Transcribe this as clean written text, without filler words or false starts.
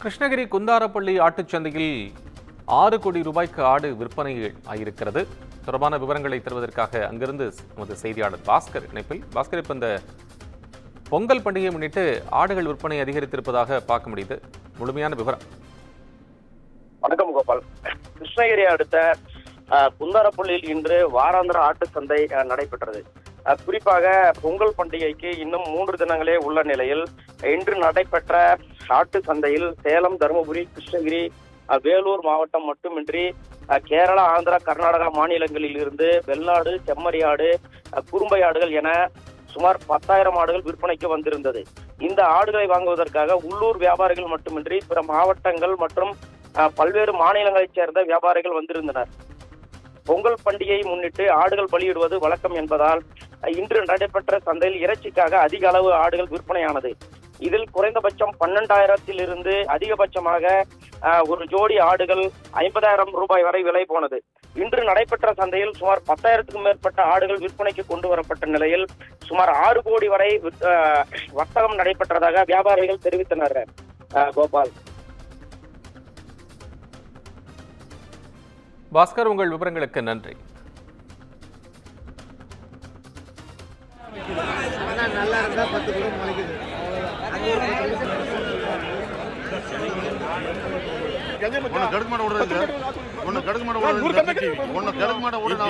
கிருஷ்ணகிரி குந்தாரப்பள்ளி ஆட்டுச்சந்தையில் 6 கோடி ரூபாய்க்கு ஆடு விற்பனை ஆகியிருக்கிறது. தொடர்பான விவரங்களை தருவதற்காக அங்கிருந்து நமது செய்தியாளர் பாஸ்கர் இணைப்பில். பாஸ்கர், இப்ப இந்த பொங்கல் பண்டிகையை முன்னிட்டு ஆடுகள் விற்பனை அதிகரித்திருப்பதாக பார்க்க முடியுது. முழுமையான விவரம். வணக்கம் கோபால். கிருஷ்ணகிரி அடுத்த குந்தாரப்பள்ளியில் இன்று வாராந்திர ஆட்டு சந்தை நடைபெற்றது. குறிப்பாக பொங்கல் பண்டிகைக்கு இன்னும் 3 தினங்களே உள்ள நிலையில் இன்று நடைபெற்ற ஆட்டு சந்தையில் சேலம், தருமபுரி, கிருஷ்ணகிரி, வேலூர் மாவட்டம் மட்டுமின்றி கேரளா, ஆந்திரா, கர்நாடகா மாநிலங்களில் இருந்து வெள்ளாடு, செம்மறியாடு, குறும்பை ஆடுகள் என சுமார் 10,000 ஆடுகள் விற்பனைக்கு வந்திருந்தது. இந்த ஆடுகளை வாங்குவதற்காக உள்ளூர் வியாபாரிகள் மட்டுமின்றி பிற மாவட்டங்கள் மற்றும் பல்வேறு மாநிலங்களைச் சேர்ந்த வியாபாரிகள் வந்திருந்தனர். பொங்கல் பண்டிகையை முன்னிட்டு ஆடுகள் பலியிடுவது வழக்கம் என்பதால் இன்று நடைபெற்ற சந்தையில் இறைச்சிக்காக அதிக அளவு ஆடுகள் விற்பனையானது. இதில் குறைந்தபட்சம் 12,000 அதிகபட்சமாக ஒரு ஜோடி ஆடுகள் 50,000 ரூபாய் வரை விலை போனது. இன்று நடைபெற்ற சந்தையில் சுமார் 10,000க்கும் மேற்பட்ட ஆடுகள் விற்பனைக்கு கொண்டு வரப்பட்ட நிலையில் சுமார் 6 கோடி வரை வர்த்தகம் நடைபெற்றதாக வியாபாரிகள் தெரிவித்தனர். கோபால். பாஸ்கர், உங்கள் விவரங்களுக்கு நன்றி. நல்லா இருந்தா 10 கூட முளைக்குது. ஒன்னு கடுக்கு மாட விடுறது, ஒன்னு கடுக்கு மாட விடுறது, ஒன்னு கடுக்கு மாட விடுறது.